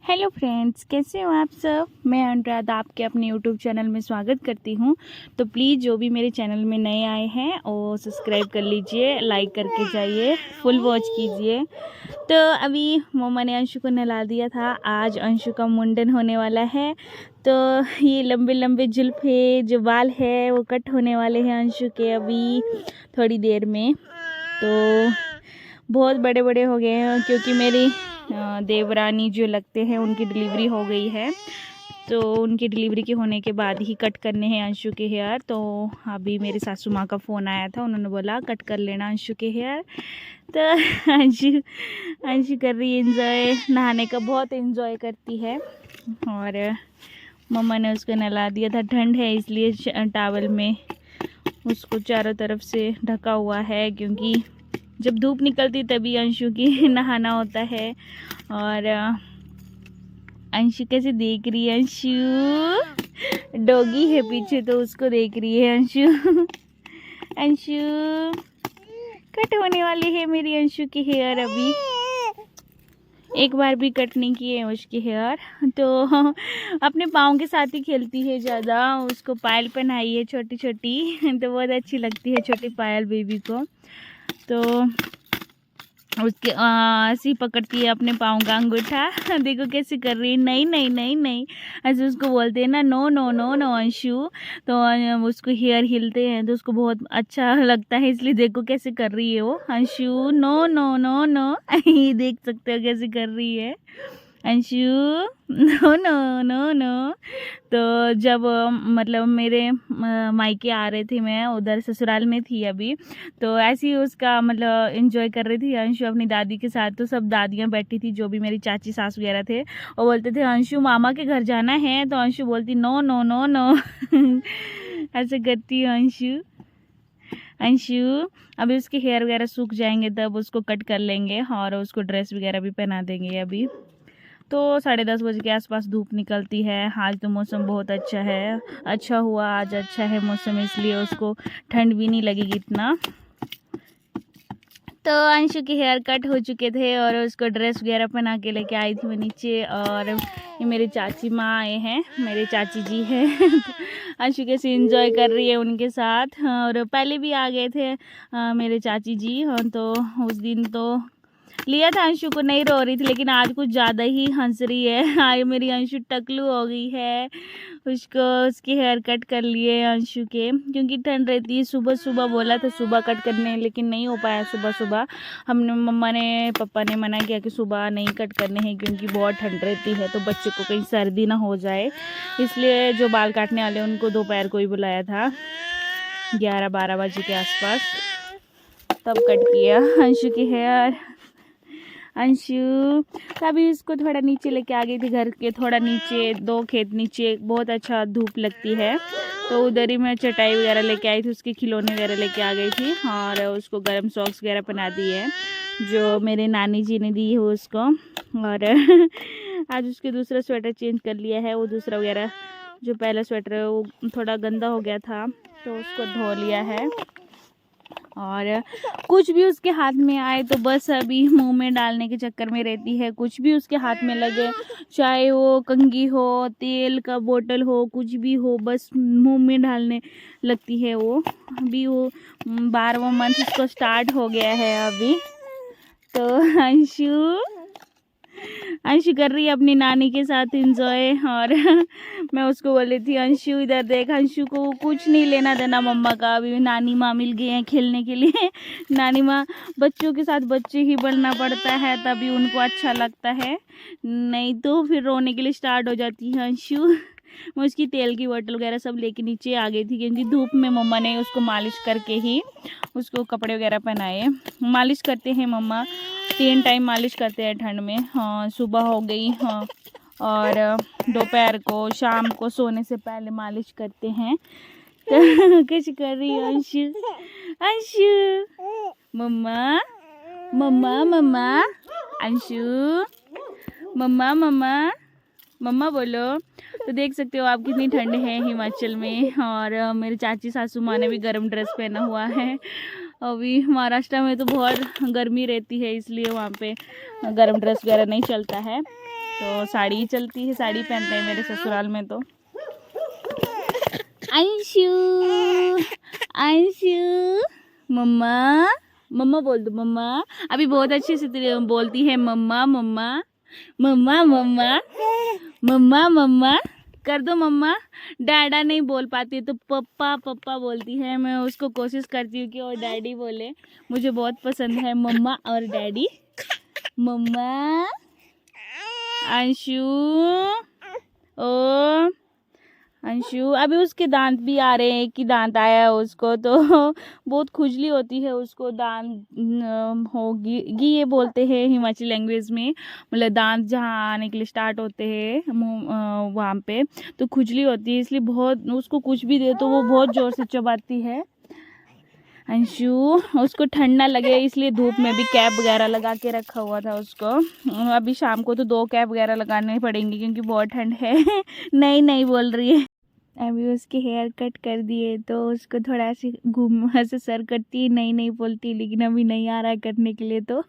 Hello friends, कैसे हो आप सब। मैं अनुराधा आपके अपने यूट्यूब चैनल में स्वागत करती हूं। तो प्लीज़ जो भी मेरे चैनल में नए आए हैं वो सब्सक्राइब कर लीजिए, लाइक करके जाइए, फुल वॉच कीजिए। तो अभी मम्मा ने अंशु को नहला दिया था। आज अंशु का मुंडन होने वाला है। तो ये लंबे लंबे जुल्फ़े जो बाल है वो कट होने वाले हैं अंशु के अभी थोड़ी देर में। तो बहुत बड़े बड़े हो गए हैं क्योंकि मेरी देवरानी जो लगते हैं उनकी डिलीवरी हो गई है। तो उनकी डिलीवरी के होने के बाद ही कट करने हैं अंशु के हेयर। तो अभी मेरी सासू माँ का फ़ोन आया था, उन्होंने बोला कट कर लेना अंशु के हेयर। तो अंशु कर रही है एंजॉय, नहाने का बहुत एंजॉय करती है। और मम्मा ने उसको नहला दिया था, ठंड है इसलिए टॉवल में उसको चारों तरफ से ढका हुआ है क्योंकि जब धूप निकलती तभी अंशु की नहाना होता है। और अंशु कैसे देख रही है, अंशु डॉगी है पीछे तो उसको देख रही है अंशु। अंशु कट होने वाली है मेरी अंशु की हेयर, अभी एक बार भी कट नहीं की है उसकी हेयर। तो अपने पाँव के साथ ही खेलती है ज़्यादा। उसको पायल पहनाई है छोटी छोटी, तो बहुत अच्छी लगती है छोटी पायल बेबी को। तो उसके ऐसे ही पकड़ती है अपने पाँव का अंगूठा। देखो कैसे कर रही है, नहीं नहीं नहीं नहीं ऐसे उसको बोलते हैं ना, no no no no Anshu. तो उसको हेयर हिलते हैं तो उसको बहुत अच्छा लगता है, इसलिए देखो कैसे कर रही है वो Anshu, no no no no. ये देख सकते हो कैसे कर रही है Anshu, no no no no. तो जब मतलब मेरे मायके आ रहे थे, मैं उधर ससुराल में थी अभी, तो ऐसे ही उसका मतलब एंजॉय कर रही थी अंशु अपनी दादी के साथ। तो सब दादियाँ बैठी थी, जो भी मेरी चाची सास वगैरह थे, वो बोलते थे अंशु मामा के घर जाना है, तो अंशु बोलती नो नो नो नो। ऐसे करती है अंशु। अंशु अभी उसके हेयर वगैरह सूख जाएंगे तब उसको कट कर लेंगे और उसको ड्रेस वगैरह भी पहना देंगे। अभी तो 10:30 बजे के आसपास धूप निकलती है। आज तो मौसम बहुत अच्छा है, अच्छा हुआ आज अच्छा है मौसम, इसलिए उसको ठंड भी नहीं लगेगी इतना। तो अंशु के हेयर कट हो चुके थे और उसको ड्रेस वगैरह पहना के लेके आई थी मैं नीचे। और ये मेरे चाची माँ आए हैं, मेरे चाची जी हैं। अंशु कैसे एंजॉय कर रही है उनके साथ। और पहले भी आ गए थे मेरे चाची जी। तो उस दिन तो लिया था अंशु को, नहीं रो रही थी, लेकिन आज कुछ ज़्यादा ही हंस रही है। आज मेरी अंशु टकलू हो गई है। उसको उसके हेयर कट कर लिए अंशु के, क्योंकि ठंड रहती है। सुबह सुबह बोला था सुबह कट करने, लेकिन नहीं हो पाया सुबह सुबह। हमने मम्मा ने पापा ने मना किया कि सुबह नहीं कट करने हैं क्योंकि बहुत ठंड रहती है, तो बच्चे को कहीं सर्दी ना हो जाए, इसलिए जो बाल काटने वाले उनको दोपहर को ही बुलाया था 11-12 बजे के आसपास, तब कट किया अंशु की हेयर। अंशु तभी उसको थोड़ा नीचे लेके आ गई थी, घर के थोड़ा नीचे, 2 खेत नीचे बहुत अच्छा धूप लगती है, तो उधर ही मैं चटाई वगैरह लेके आई थी, उसके खिलौने वगैरह लेके आ गई थी। और उसको गर्म सॉक्स वगैरह पहना दी है जो मेरे नानी जी ने दी है उसको। और आज उसके दूसरा स्वेटर चेंज कर लिया है। वो दूसरा वगैरह जो पहला स्वेटर है वो थोड़ा गंदा हो गया था, तो उसको धो लिया है। और कुछ भी उसके हाथ में आए तो बस अभी मुंह में डालने के चक्कर में रहती है। कुछ भी उसके हाथ में लगे, चाहे वो कंघी हो, तेल का बोतल हो, कुछ भी हो, बस मुंह में डालने लगती है वो। अभी वो 12वां मंथ उसको स्टार्ट हो गया है अभी। तो अंशु कर रही है अपनी नानी के साथ एंजॉय। और मैं उसको बोल रही थी अंशु इधर देख, अंशु को कुछ नहीं लेना देना मम्मा का, अभी नानी माँ मिल गए हैं खेलने के लिए। नानी माँ बच्चों के साथ बच्चे ही बनना पड़ता है तभी उनको अच्छा लगता है, नहीं तो फिर रोने के लिए स्टार्ट हो जाती है अंशु। मैं उसकी तेल की बोतल वगैरह सब लेके नीचे आ गई थी क्योंकि धूप में मम्मा ने उसको मालिश करके ही उसको कपड़े वगैरह पहनाए। मालिश करते हैं मम्मा, 3 टाइम मालिश करते हैं ठंड में। हाँ, सुबह हो गई, हाँ, और दोपहर को, शाम को सोने से पहले मालिश करते हैं। तो कैसे कर रही है अंशु, अंशु मम्मा मम्मा मम्मा, अंशु मम्मा मम्मा मम्मा बोलो। तो देख सकते हो आप कितनी ठंड है हिमाचल में। और मेरी चाची सासू माँ ने भी गर्म ड्रेस पहना हुआ है। अभी महाराष्ट्र में तो बहुत गर्मी रहती है, इसलिए वहाँ पे गर्म ड्रेस वगैरह नहीं चलता है। तो साड़ी ही चलती है, साड़ी पहनते हैं मेरे ससुराल में। तो अंशु अंशु मम्मा मम्मा बोल दो मम्मा। अभी बहुत अच्छे से बोलती है मम्मा मम्मा मम्मा मम्मा मम्मा मम्मा कर दो मम्मा। डैडा नहीं बोल पाती तो पप्पा पप्पा बोलती है। मैं उसको कोशिश करती हूँ कि और डैडी बोले, मुझे बहुत पसंद है मम्मा और डैडी। मम्मा अंशु ओ अंशु। अभी उसके दांत भी आ रहे हैं, एक ही दांत आया है उसको, तो बहुत खुजली होती है उसको। दांत होगी ये बोलते हैं हिमाचली लैंग्वेज में, मतलब दांत जहाँ आने के लिए स्टार्ट होते हैं मुंह वहाँ पे तो खुजली होती है, इसलिए बहुत उसको कुछ भी दे तो वो बहुत ज़ोर से चबाती है। अंशु उसको ठंड ना लगे इसलिए धूप में भी कैप वगैरह लगा के रखा हुआ था उसको। अभी शाम को तो 2 कैप वगैरह लगाने पड़ेंगे क्योंकि बहुत ठंड है। नहीं बोल रही है। अभी उसके हेयर कट कर दिए तो उसको थोड़ा सी घूम ऐसे सर करती है, नहीं बोलती, लेकिन अभी नहीं आ रहा है करने के लिए। तो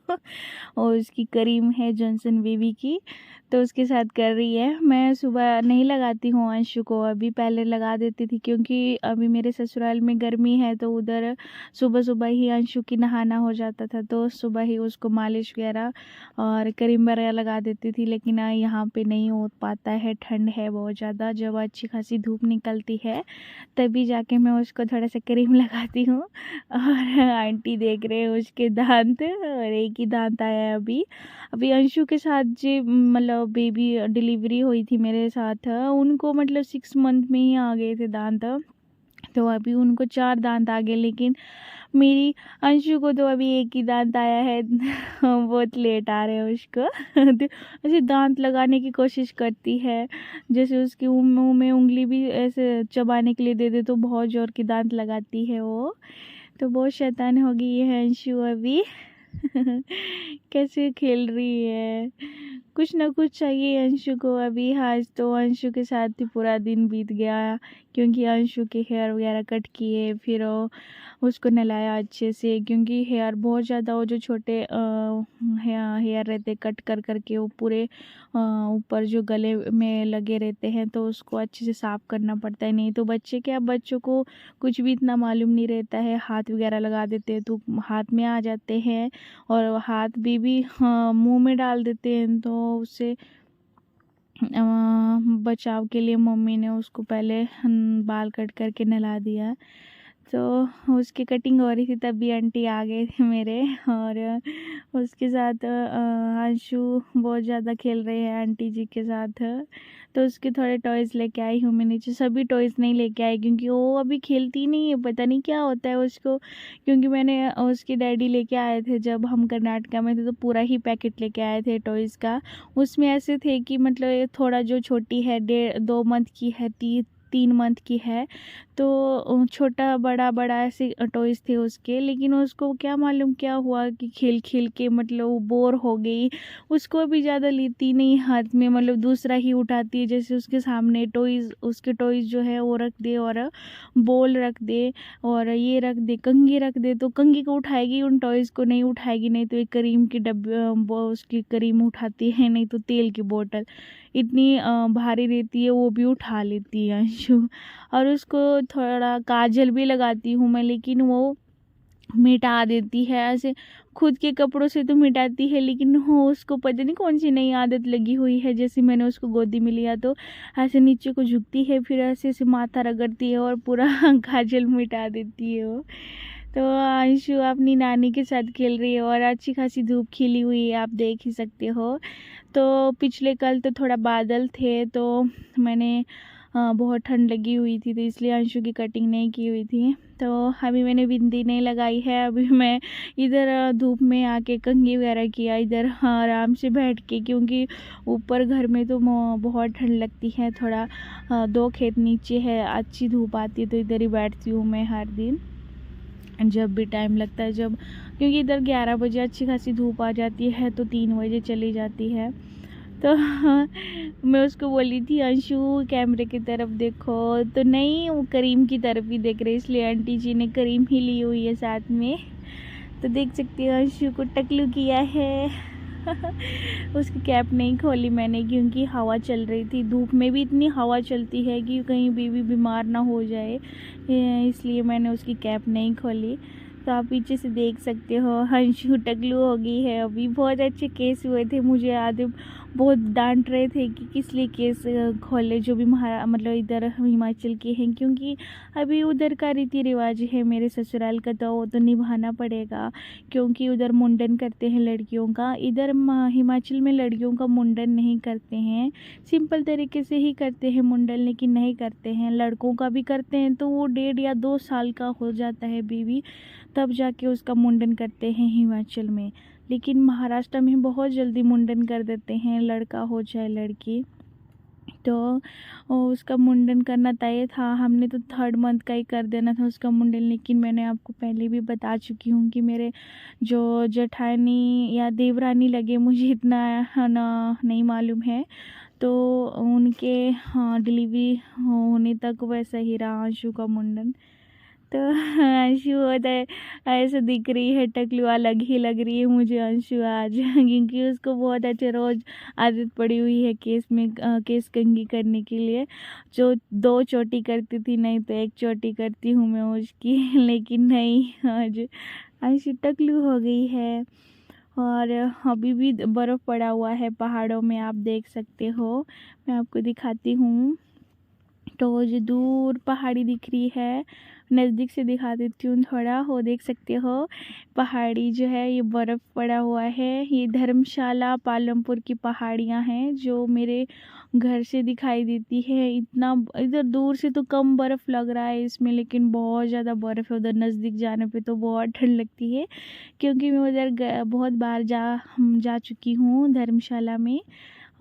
और उसकी क्रीम है जॉनसन बेबी की, तो उसके साथ कर रही है। मैं सुबह नहीं लगाती हूँ अंशु को, अभी पहले लगा देती थी क्योंकि अभी मेरे ससुराल में गर्मी है तो उधर सुबह ही अंशु की नहाना हो जाता था, तो सुबह ही उसको मालिश वगैरह और क्रीम वगैरह लगा देती थी। लेकिन यहाँ पे नहीं हो पाता है, ठंड है बहुत ज़्यादा। जब अच्छी खासी धूप निकलती है तभी जाके मैं उसको थोड़ा सा क्रीम लगाती हूँ। और आंटी देख रहे हैं उसके दांत, और एक ही दांत आया है अभी अंशु के साथ जो मतलब बेबी डिलीवरी हुई थी मेरे साथ, उनको मतलब 6 मंथ में ही आ गए थे दांत, तो अभी उनको 4 दांत आ गए। लेकिन मेरी अंशु को तो अभी एक ही दांत आया है। बहुत लेट आ रहे हैं उसको। तो ऐसे दांत लगाने की कोशिश करती है, जैसे उसके मुंह में उंगली भी ऐसे चबाने के लिए दे दे तो बहुत जोर की दांत लगाती है वो। तो बहुत शैतान हो गई है अंशु अभी। कैसे खेल रही है, कुछ ना कुछ चाहिए अंशु को अभी। आज तो अंशु के साथ ही पूरा दिन बीत गया क्योंकि अंशु के हेयर वगैरह कट किए, फिर उसको नहलाया अच्छे से, क्योंकि हेयर बहुत ज़्यादा वो जो छोटे हेयर रहते कट कर करके वो पूरे ऊपर जो गले में लगे रहते हैं, तो उसको अच्छे से साफ़ करना पड़ता है। नहीं तो बच्चों को कुछ भी इतना मालूम नहीं रहता है, हाथ वगैरह लगा देते हैं तो हाथ में आ जाते हैं, और हाथ भी मुंह में डाल देते हैं। तो उससे बचाव के लिए मम्मी ने उसको पहले बाल कट करके नहला दिया। तो उसकी कटिंग हो रही थी तभी आंटी आ गए थे मेरे, और उसके साथ अंशु बहुत ज़्यादा खेल रहे हैं आंटी जी के साथ। तो उसके थोड़े टॉयज़ लेके आई हूँ मैं नीचे। सभी टॉयज़ नहीं लेके आई क्योंकि वो अभी खेलती नहीं है, पता नहीं क्या होता है उसको। क्योंकि मैंने उसके डैडी लेके आए थे जब हम कर्नाटका में थे, तो पूरा ही पैकेट लेके आए थे टॉयज़ का। उसमें ऐसे थे कि मतलब थोड़ा जो छोटी है 2 मंथ की है, 3 मंथ की है, तो छोटा बड़ा ऐसे टॉयज़ थे उसके। लेकिन उसको क्या मालूम क्या हुआ कि खेल खेल के मतलब वो बोर हो गई। उसको भी ज़्यादा लेती नहीं हाथ में, मतलब दूसरा ही उठाती है। जैसे उसके सामने उसके टॉयज़ जो है वो रख दे, और बॉल रख दे, और ये रख दे, कंघी रख दे, तो कंघी को उठाएगी, उन टॉयज़ को नहीं उठाएगी। नहीं तो एक क्रीम की डब्बे उसकी क्रीम उठाती है, नहीं तो तेल की बोतल इतनी भारी रहती है वो भी उठा लेती है अंशु। और उसको थोड़ा काजल भी लगाती हूँ मैं, लेकिन वो मिटा देती है ऐसे। खुद के कपड़ों से तो मिटाती है, लेकिन वो उसको पता नहीं कौन सी नई आदत लगी हुई है। जैसे मैंने उसको गोदी में लिया तो ऐसे नीचे को झुकती है, फिर ऐसे माथा रगड़ती है और पूरा काजल मिटा देती है वो। तो अंशु अपनी नानी के साथ खेल रही है, और अच्छी खासी धूप खिली हुई है, आप देख ही सकते हो। तो पिछले कल तो थोड़ा बादल थे, तो मैंने बहुत ठंड लगी हुई थी, तो इसलिए अंशु की कटिंग नहीं की हुई थी। तो अभी मैंने बिंदी नहीं लगाई है। अभी मैं इधर धूप में आके कंघी वगैरह किया इधर आराम से बैठ के, क्योंकि ऊपर घर में तो बहुत ठंड लगती है। थोड़ा 2 खेत नीचे है, अच्छी धूप आती है, तो इधर ही बैठती हूँ मैं हर दिन जब भी टाइम लगता है। क्योंकि इधर 11 बजे अच्छी खासी धूप आ जाती है, तो 3 बजे चली जाती है। तो मैं उसको बोली थी अंशु कैमरे की तरफ देखो, तो नहीं, वो करीम की तरफ ही देख रहे, इसलिए आंटी जी ने करीम ही ली हुई है साथ में। तो देख सकते हो अंशु को टकलू किया है। उसकी कैप नहीं खोली मैंने क्योंकि हवा चल रही थी। धूप में भी इतनी हवा चलती है कि कहीं बेबी बीमार ना हो जाए, इसलिए मैंने उसकी कैप नहीं खोली। तो आप पीछे से देख सकते हो हंशु टकलू हो गई है। अभी बहुत अच्छे केस हुए थे, मुझे आधे बहुत डांट रहे थे कि किस लिए केस खोले जो भी मतलब इधर हिमाचल के हैं, क्योंकि अभी उधर का रीति रिवाज है मेरे ससुराल का, तो वो तो निभाना पड़ेगा क्योंकि उधर मुंडन करते हैं लड़कियों का। इधर हिमाचल में लड़कियों का मुंडन नहीं करते हैं, सिंपल तरीके से ही करते हैं मुंडन, लेकिन नहीं करते हैं। लड़कों का भी करते हैं तो वो 1.5 या 2 साल का हो जाता है बेबी, तब जाके उसका मुंडन करते हैं हिमाचल में। लेकिन महाराष्ट्र में बहुत जल्दी मुंडन कर देते हैं, लड़का हो चाहे लड़की। तो उसका मुंडन करना तय था, हमने तो 3rd मंथ का ही कर देना था उसका मुंडन। लेकिन मैंने आपको पहले भी बता चुकी हूँ कि मेरे जो जेठानी या देवरानी लगे, मुझे इतना ना नहीं मालूम है, तो उनके डिलीवरी होने तक वैसा ही रहा अंशु का मुंडन। तो अंशु होता है ऐसे दिख रही है, टकलू अलग ही लग रही है मुझे अंशु आज क्योंकि उसको बहुत अच्छे रोज़ आदत पड़ी हुई है केस कंघी करने के लिए। जो 2 चोटी करती थी, नहीं तो 1 चोटी करती हूँ मैं उसकी लेकिन नहीं, आज अंशु टकलू हो गई है। और अभी भी बर्फ़ पड़ा हुआ है पहाड़ों में, आप देख सकते हो। मैं आपको दिखाती हूँ। तो जो दूर पहाड़ी दिख रही है, नज़दीक से दिखा देती हूँ थोड़ा, वो देख सकते हो पहाड़ी जो है ये बर्फ़ पड़ा हुआ है। ये धर्मशाला पालमपुर की पहाड़ियाँ हैं जो मेरे घर से दिखाई देती है। इतना इधर दूर से तो कम बर्फ़ लग रहा है इसमें, लेकिन बहुत ज़्यादा बर्फ़ है उधर। नज़दीक जाने पे तो बहुत ठंड लगती है क्योंकि मैं उधर बहुत बार जा चुकी हूँ धर्मशाला में,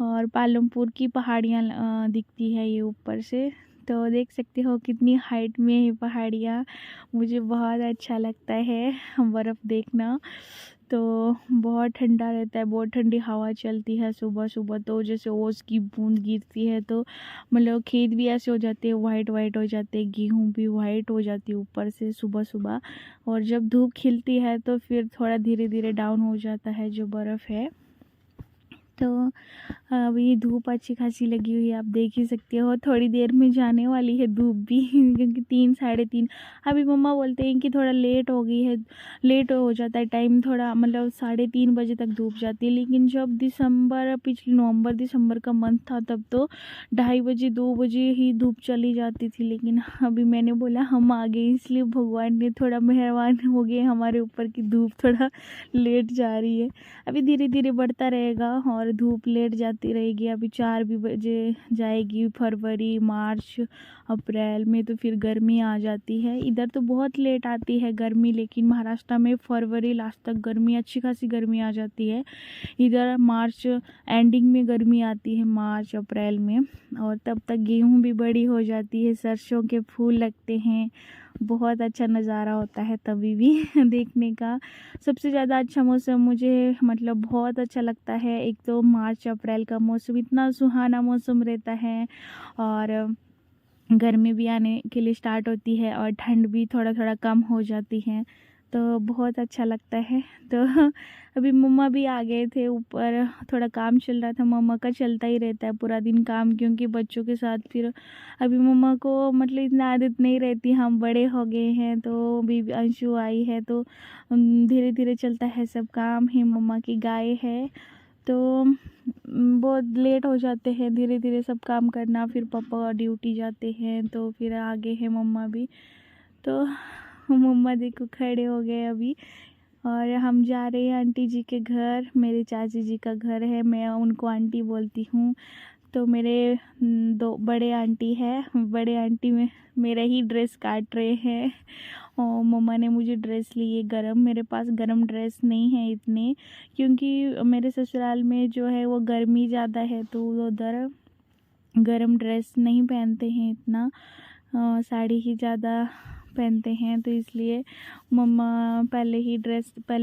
और पालमपुर की पहाड़ियाँ दिखती है ये ऊपर से। तो देख सकते हो कितनी हाइट में है पहाड़ियाँ, मुझे बहुत अच्छा लगता है बर्फ़ देखना। तो बहुत ठंडा रहता है, बहुत ठंडी हवा चलती है सुबह सुबह, तो जैसे ओस की बूंद गिरती है तो मतलब खेत भी ऐसे हो जाते हैं, वाइट वाइट हो जाते हैं, गेहूँ भी वाइट हो जाती है ऊपर से सुबह सुबह। और जब धूप खिलती है तो फिर थोड़ा धीरे धीरे डाउन हो जाता है जो बर्फ़ है। तो अभी धूप अच्छी खासी लगी हुई है, आप देख ही सकते हो। थोड़ी देर में जाने वाली है धूप भी क्योंकि 3 साढ़े 3 अभी मम्मा बोलते हैं कि थोड़ा लेट हो गई है, लेट हो जाता है टाइम थोड़ा, मतलब 3:30 बजे तक धूप जाती है। लेकिन जब पिछले नवंबर दिसंबर का मंथ था तब तो 2:30 बजे 2 बजे ही धूप चली जाती थी। लेकिन अभी मैंने बोला हम आ गए, इसलिए भगवान ने थोड़ा मेहरबान हो गए हमारे ऊपर की धूप थोड़ा लेट जा रही है। अभी धीरे धीरे बढ़ता रहेगा और धूप लेट जाती रहेगी। अभी 4 भी बजे जाएगी, फरवरी मार्च अप्रैल में तो फिर गर्मी आ जाती है। इधर तो बहुत लेट आती है गर्मी, लेकिन महाराष्ट्र में फरवरी लास्ट तक गर्मी, अच्छी खासी गर्मी आ जाती है। इधर मार्च एंडिंग में गर्मी आती है, मार्च अप्रैल में, और तब तक गेहूँ भी बड़ी हो जाती है, सरसों के फूल लगते हैं। बहुत अच्छा नज़ारा होता है तभी भी देखने का। सबसे ज़्यादा अच्छा मौसम मुझे मतलब बहुत अच्छा लगता है, एक तो मार्च अप्रैल का मौसम, इतना सुहाना मौसम रहता है और गर्मी भी आने के लिए स्टार्ट होती है और ठंड भी थोड़ा थोड़ा कम हो जाती है, तो बहुत अच्छा लगता है। तो अभी मम्मा भी आ गए थे ऊपर, थोड़ा काम चल रहा था, मम्मा का चलता ही रहता है पूरा दिन काम, क्योंकि बच्चों के साथ फिर अभी मम्मा को मतलब इतना आदत नहीं रहती, हम बड़े हो गए हैं। तो अभी अंशु आई है तो धीरे धीरे चलता है सब काम ही। मम्मा की गाय है तो बहुत लेट हो जाते हैं धीरे धीरे सब काम करना, फिर पापा ड्यूटी जाते हैं तो फिर आगे है मम्मा भी। तो मम्मा देखो खड़े हो गए अभी, और हम जा रहे हैं आंटी जी के घर। मेरे चाची जी का घर है, मैं उनको आंटी बोलती हूँ। तो मेरे 2 बड़े आंटी है, बड़े आंटी में मेरा ही ड्रेस काट रहे हैं और मम्मा ने मुझे ड्रेस ली है गरम। मेरे पास गरम ड्रेस नहीं है इतने, क्योंकि मेरे ससुराल में जो है वो गर्मी ज़्यादा है, तो उधर गरम ड्रेस नहीं पहनते हैं इतना, साड़ी ही ज़्यादा पहनते हैं। तो इसलिए मम्मा पहले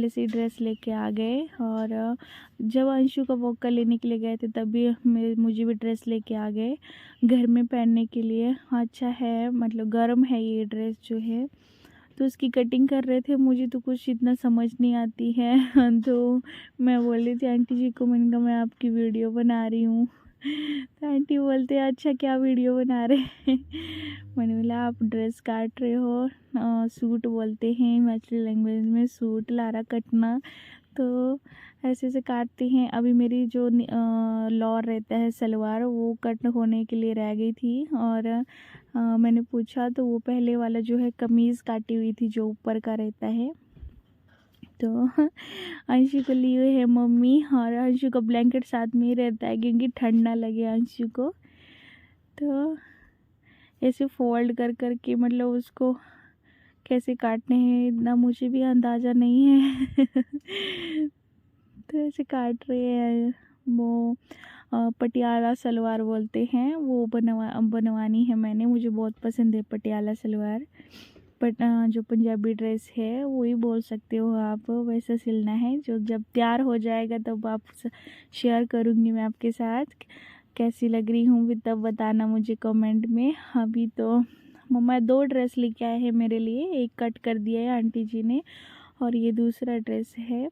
से ही ड्रेस लेके आ गए, और जब अंशु का वॉकर लेने के लिए गए थे तभी मुझे भी ड्रेस लेके आ गए घर में पहनने के लिए। अच्छा है, मतलब गर्म है ये ड्रेस जो है, तो उसकी कटिंग कर रहे थे। मुझे तो कुछ इतना समझ नहीं आती है तो मैं बोल रही थी आंटी जी को, मैंने कहा मैं आपकी वीडियो बना रही हूँ। तो आंटी बोलते हैं अच्छा क्या वीडियो बना रहे हैं। मैंने बोला आप ड्रेस काट रहे हो, सूट बोलते हैं हिमाचली लैंग्वेज में, सूट लारा कटना, तो ऐसे से काटते हैं। अभी मेरी जो लॉर रहता है सलवार, वो कट होने के लिए रह गई थी, और मैंने पूछा तो वो पहले वाला जो है कमीज़ काटी हुई थी जो ऊपर का रहता है। तो अंशु को लिए हुए है मम्मी, और अंशु का ब्लैंकेट साथ में ही रहता है क्योंकि ठंड ना लगे अंशु को। तो ऐसे फोल्ड कर कर के मतलब उसको कैसे काटने हैं इतना मुझे भी अंदाज़ा नहीं है। तो ऐसे काट रहे हैं। वो पटियाला सलवार बोलते हैं, वो बनवानी है मैंने, मुझे बहुत पसंद है पटियाला सलवार। बट जो पंजाबी ड्रेस है वही बोल सकते हो आप, वैसा सिलना है। जो जब तैयार हो जाएगा तब आप शेयर करूँगी मैं आपके साथ, कैसी लग रही हूँ भी तब बताना मुझे कमेंट में। अभी तो मम्मा 2 ड्रेस लेके आए हैं मेरे लिए, एक कट कर दिया है आंटी जी ने, और ये दूसरा ड्रेस है।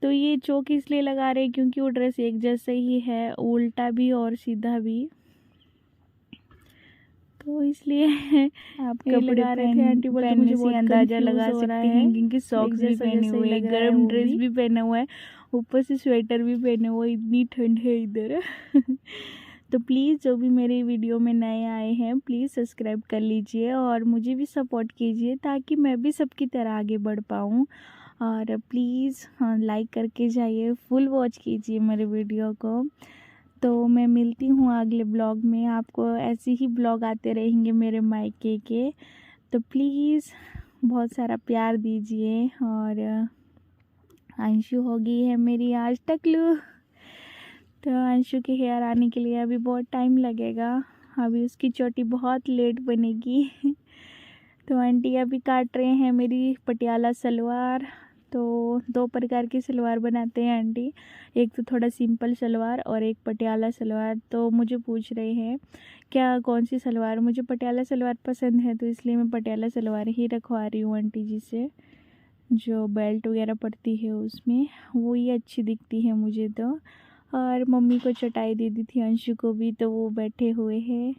तो ये चौक इसलिए लगा रहे हैं क्योंकि वो ड्रेस एक जैसा ही है, उल्टा भी और सीधा भी, तो इसलिए आप कपड़े लगा रहे थे। आंटी बोलते मुझे बहुत अंदाजा लगा सकते हैं क्योंकि सॉक्स भी पहने हुए हैं, गर्म ड्रेस भी पहना हुआ है, ऊपर से स्वेटर भी पहने हुए, इतनी ठंड है इधर। तो प्लीज़ जो भी मेरे वीडियो में नए आए हैं प्लीज़ सब्सक्राइब कर लीजिए और मुझे भी सपोर्ट कीजिए ताकि मैं भी सबकी तरह आगे बढ़ पाऊँ। और प्लीज़ लाइक करके जाइए, फुल वॉच कीजिए मेरे वीडियो को। तो मैं मिलती हूँ अगले ब्लॉग में, आपको ऐसे ही ब्लॉग आते रहेंगे मेरे मायके के। तो प्लीज़ बहुत सारा प्यार दीजिए। और अंशु हो गई है मेरी आज टकलू, तो अंशु के हेयर आने के लिए अभी बहुत टाइम लगेगा, अभी उसकी चोटी बहुत लेट बनेगी। तो आंटी अभी काट रहे हैं मेरी पटियाला सलवार। तो 2 प्रकार की सलवार बनाते हैं आंटी, एक तो थोड़ा सिंपल सलवार और एक पटियाला सलवार। तो मुझे पूछ रहे हैं क्या कौन सी सलवार, मुझे पटियाला सलवार पसंद है तो इसलिए मैं पटियाला सलवार ही रखवा रही हूँ आंटी जी से। जो बेल्ट वगैरह पड़ती है उसमें वो ही अच्छी दिखती है मुझे तो। और मम्मी को चटाई दे दी थी अंशु को भी, तो वो बैठे हुए हैं।